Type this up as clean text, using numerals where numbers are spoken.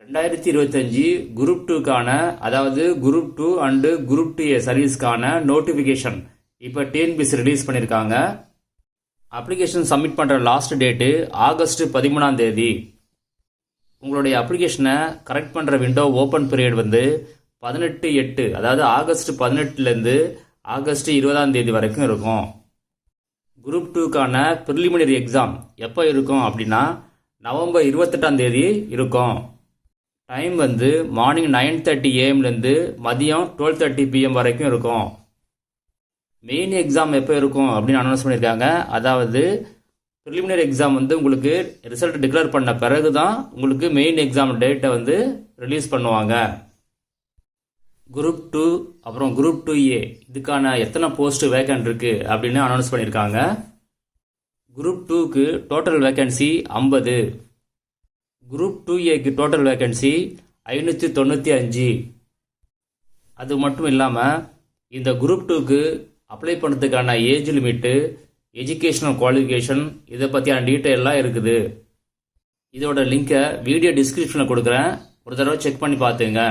2025 group 2க்கான அதாவது group 2 and group 2A சர்வீஸ்க்கான நோட்டிஃபிகேஷன் இப்போ டிஎன்பிஎஸ்சி ரிலீஸ் பண்ணியிருக்காங்க. அப்ளிகேஷன் சப்மிட் பண்ணுற லாஸ்ட் டேட்டு ஆகஸ்ட் 13ஆம் தேதி. உங்களுடைய அப்ளிகேஷனை கரெக்ட் பண்ணுற விண்டோ ஓப்பன் பீரியட் வந்து 18/8 அதாவது ஆகஸ்ட் 18லேருந்து ஆகஸ்ட் 20ஆம் தேதி வரைக்கும் இருக்கும். குரூப் 2க்கான ப்ரிலிமினரி எக்ஸாம் எப்போ இருக்கும் அப்படின்னா நவம்பர் 28ஆம் தேதி இருக்கும். டைம் வந்து மார்னிங் 9:30 AM மதியம் 12:30 PM வரைக்கும் இருக்கும். மெயின் எக்ஸாம் எப்போ இருக்கும் அப்படின்னு அனௌன்ஸ் பண்ணியிருக்காங்க. அதாவது ப்ரிலிமினரி எக்ஸாம் வந்து உங்களுக்கு ரிசல்ட் டிக்ளேர் பண்ண பிறகு தான் உங்களுக்கு மெயின் எக்ஸாம் டேட்டை வந்து ரிலீஸ் பண்ணுவாங்க. குரூப் 2 அப்புறம் குரூப் 2A இதுக்கான எத்தனை போஸ்ட் வேக்கன்ட் இருக்குது அப்படின்னு அனௌன்ஸ் பண்ணியிருக்காங்க. குரூப் 2க்கு டோட்டல் வேக்கன்சி 50. குரூப் 2Aக்கு டோட்டல் வேக்கன்சி 595. அது மட்டும் இல்லாமல் இந்த குரூப் 2க்கு அப்ளை பண்ணுறதுக்கான ஏஜ் லிமிட்டு, எஜுகேஷனல் குவாலிஃபிகேஷன் இதை பற்றியான டீட்டெயிலாம் இருக்குது. இதோட லிங்கை வீடியோ டிஸ்கிரிப்ஷனில் கொடுக்குறேன், ஒரு தடவை செக் பண்ணி பார்த்துங்க.